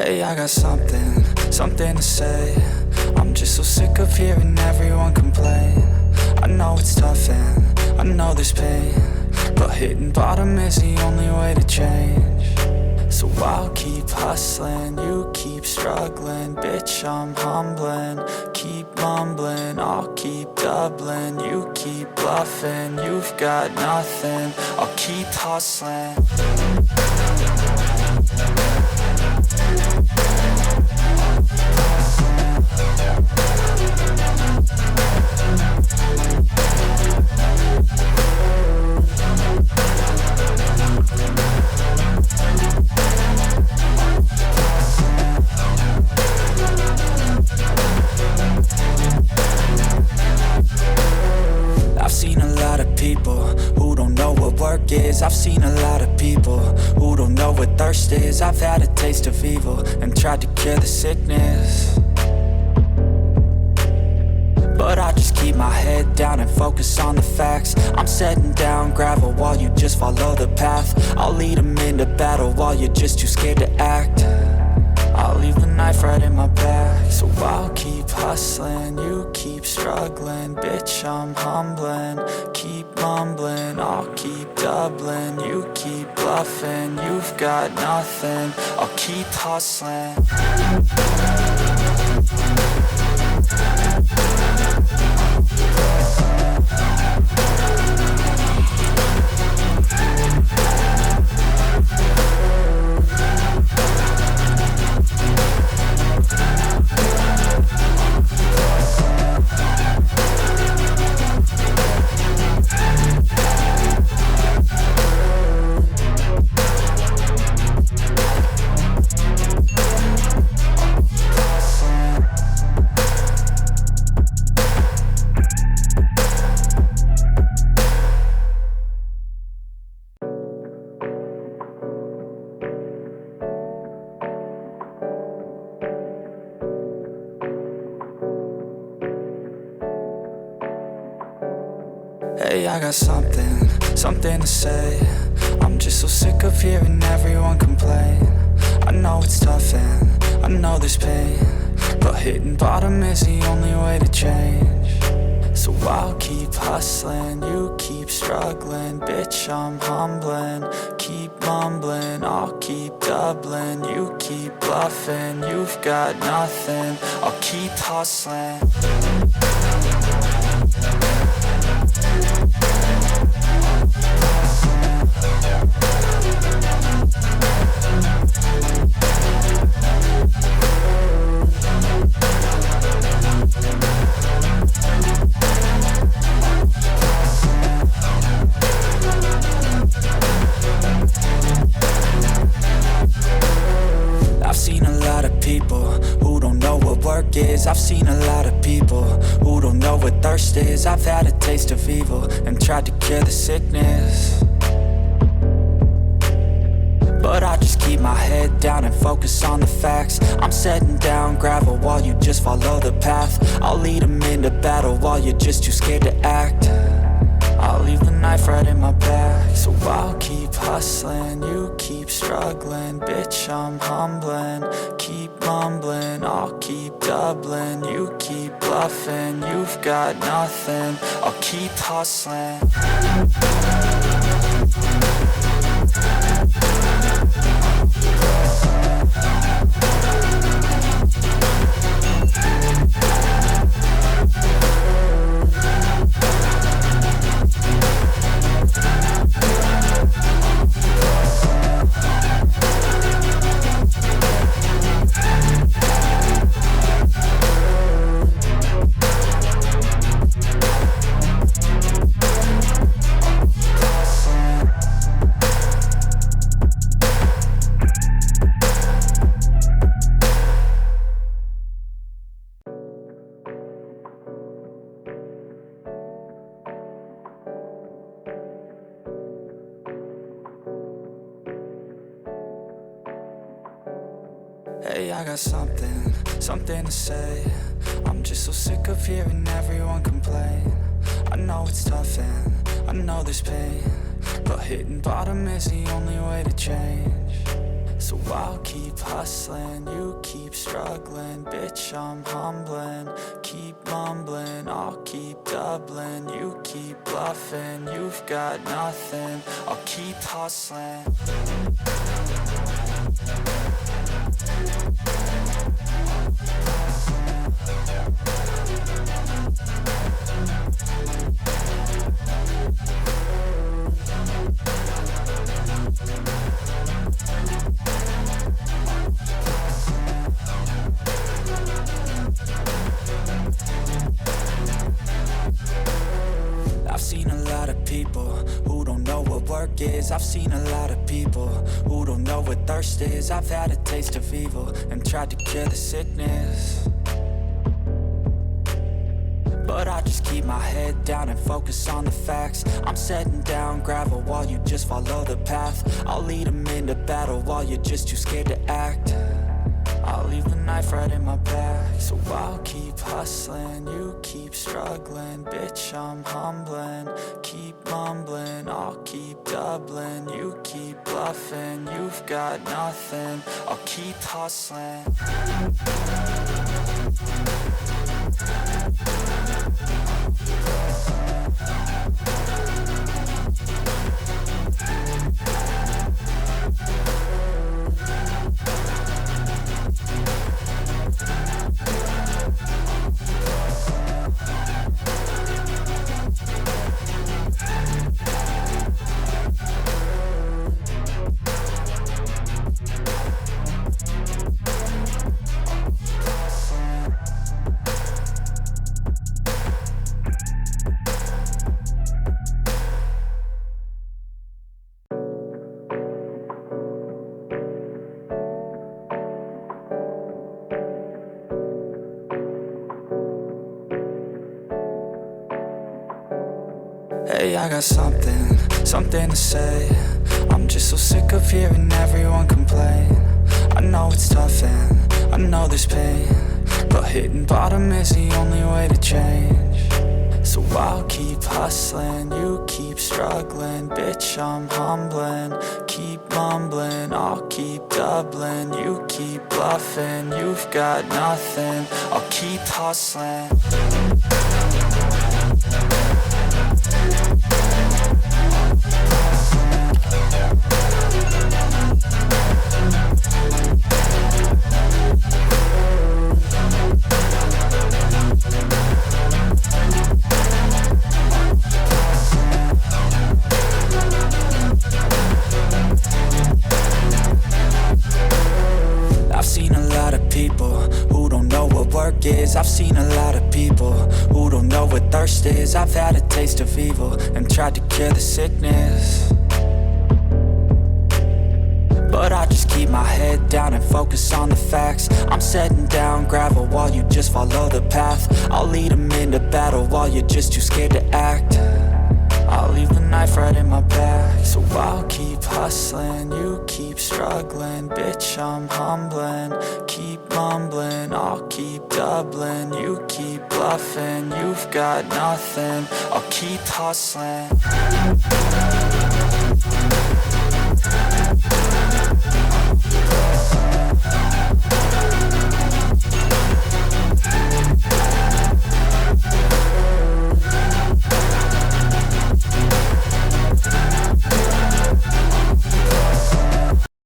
Hey, I got something to say. I'm just so sick of hearing everyone complain. I know it's tough and I know there's pain, but hitting bottom is the only way to change. So I'll keep hustling, you keep struggling. Bitch, I'm humbling, keep mumbling. I'll keep doubling, you keep bluffing. You've got nothing, I'll keep hustling. I've seen a lot of people who don't know what work is. I've seen a lot of people who don't know what thirst is. I've had a taste of evil and tried to cure the sickness, but I just keep my head down and focus on the facts. I'm setting down gravel while you just follow the path. I'll lead them into battle while you're just too scared to act. I'll leave the knife right in my back. So I'll keep hustling, you keep struggling. Bitch, I'm humbling, keep mumbling. I'll keep doubling, you keep bluffing. You've got nothing, I'll keep hustling. Hey, I got something to say. I'm just so sick of hearing everyone complain. I know it's tough and I know there's pain, but hitting bottom is the only way to change. So I'll keep hustling, you keep struggling. Bitch, I'm humbling, keep mumbling. I'll keep doubling, you keep bluffing. You've got nothing, I'll keep hustling. I've seen a lot of people who don't know what work is. I've seen a lot of people who don't know what thirst is. I've had a taste of evil and tried to cure the sickness, but I just keep my head down and focus on the facts. I'm setting down gravel while you just follow the path. I'll lead them into battle while you're just too scared to act. I'll leave the knife right in my back. So I'll keep hustling, you keep struggling. Bitch, I'm humbling, keep mumbling. I'll keep doubling, you keep bluffing. You've got nothing, I'll keep hustling. Hey, I got something to say. I'm just so sick of hearing everyone complain. I know it's tough and I know there's pain, but hitting bottom is the only way to change. So I'll keep hustling, you keep struggling. Bitch, I'm humbling, keep mumbling. I'll keep doubling, you keep bluffing. You've got nothing, I'll keep hustling. I've seen a lot of people who don't know what work is. I've seen a lot of people who don't know what thirst is. I've had a taste of evil and tried to cure the sickness, but I just keep my head down and focus on the facts. I'm setting down gravel while you just follow the path. I'll lead them into battle while you're just too scared to act. I'll leave the knife right in my back. So I'll keep hustling, you keep struggling. Bitch, I'm humbling, keep mumbling. I'll keep doubling, you keep bluffing. You've got nothing, I'll keep hustling. Hey, I got something to say. I'm just so sick of hearing everyone complain. I know it's tough and I know there's pain, but hitting bottom is the only way to change. So I'll keep hustling, you keep struggling. Bitch, I'm humbling, keep mumbling. I'll keep doubling, you keep bluffing. You've got nothing, I'll keep hustling. I've seen a lot of people who don't know what work is. I've seen a lot of people who don't know what thirst is. I've had a taste of evil and tried to cure the sickness, but I just keep my head down and focus on the facts. I'm setting down gravel while you just follow the path. I'll lead them into battle while you're just too scared to act. I'll leave the knife right in my back. So I'll keep hustling, you keep struggling. Bitch, I'm humbling, keep mumbling. I'll keep doubling, you keep bluffing. You've got nothing, I'll keep hustling.